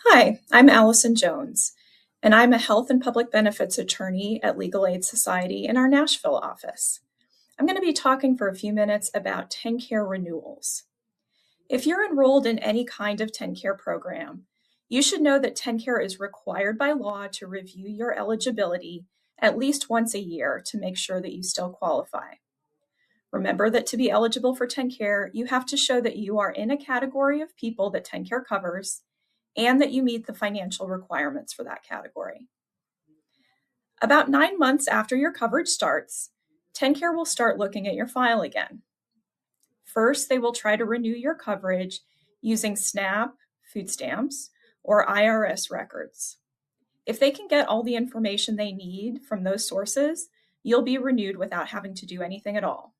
Hi, I'm Allison Jones, and I'm a health and public benefits attorney at Legal Aid Society in our Nashville office. I'm going to be talking for a few minutes about TennCare renewals. If you're enrolled in any kind of TennCare program, you should know that TennCare is required by law to review your eligibility at least once a year to make sure that you still qualify. Remember that to be eligible for TennCare, you have to show that you are in a category of people that TennCare covers and that you meet the financial requirements for that category. About 9 months after your coverage starts, TennCare will start looking at your file again. First, they will try to renew your coverage using SNAP, food stamps, or IRS records. If they can get all the information they need from those sources, you'll be renewed without having to do anything at all.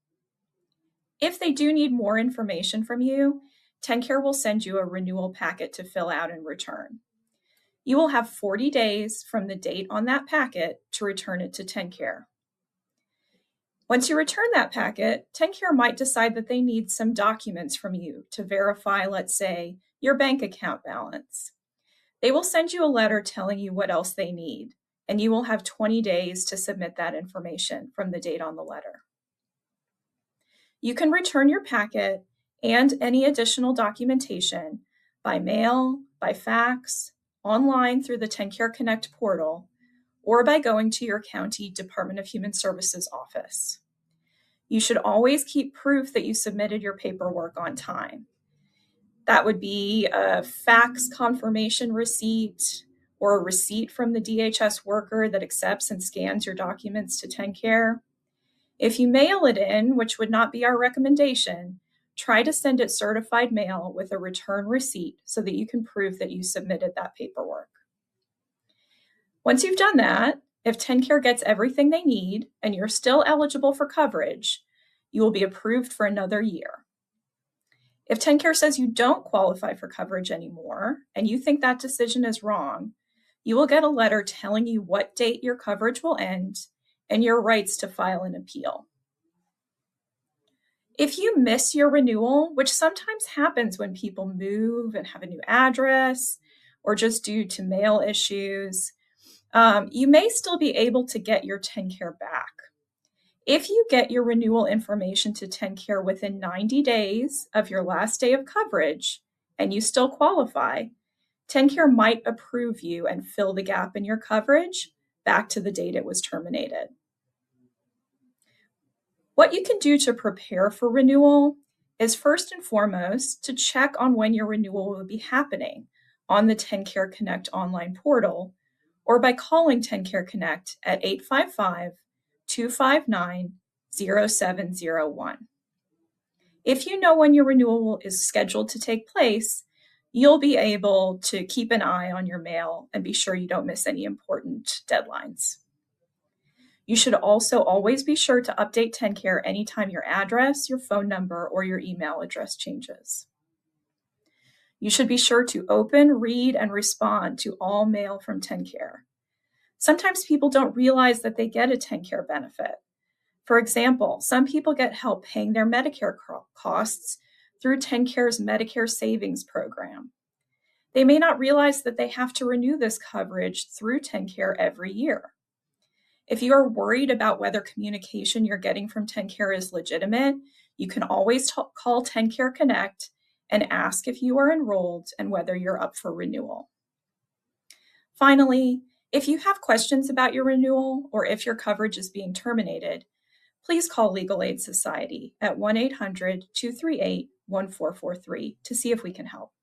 If they do need more information from you, TennCare will send you a renewal packet to fill out and return. You will have 40 days from the date on that packet to return it to TennCare. Once you return that packet, TennCare might decide that they need some documents from you to verify, let's say, your bank account balance. They will send you a letter telling you what else they need, and you will have 20 days to submit that information from the date on the letter. You can return your packet and any additional documentation by mail, by fax, online through the TennCare Connect portal, or by going to your county Department of Human Services office. You should always keep proof that you submitted your paperwork on time. That would be a fax confirmation receipt or a receipt from the DHS worker that accepts and scans your documents to TennCare. If you mail it in, which would not be our recommendation, try to send it certified mail with a return receipt so that you can prove that you submitted that paperwork. Once you've done that, if TennCare gets everything they need and you're still eligible for coverage, you will be approved for another year. If TennCare says you don't qualify for coverage anymore and you think that decision is wrong, you will get a letter telling you what date your coverage will end and your rights to file an appeal. If you miss your renewal, which sometimes happens when people move and have a new address or just due to mail issues, you may still be able to get your TennCare back. If you get your renewal information to TennCare within 90 days of your last day of coverage and you still qualify, TennCare might approve you and fill the gap in your coverage back to the date it was terminated. What you can do to prepare for renewal is first and foremost to check on when your renewal will be happening on the TennCare Connect online portal or by calling TennCare Connect at 855-259-0701. If you know when your renewal is scheduled to take place, you'll be able to keep an eye on your mail and be sure you don't miss any important deadlines. You should also always be sure to update TennCare anytime your address, your phone number, or your email address changes. You should be sure to open, read, and respond to all mail from TennCare. Sometimes people don't realize that they get a TennCare benefit. For example, some people get help paying their Medicare costs through TennCare's Medicare Savings Program. They may not realize that they have to renew this coverage through TennCare every year. If you are worried about whether communication you're getting from TennCare is legitimate, you can always call TennCare Connect and ask if you are enrolled and whether you're up for renewal. Finally, if you have questions about your renewal or if your coverage is being terminated, please call Legal Aid Society at 1-800-238-1443 to see if we can help.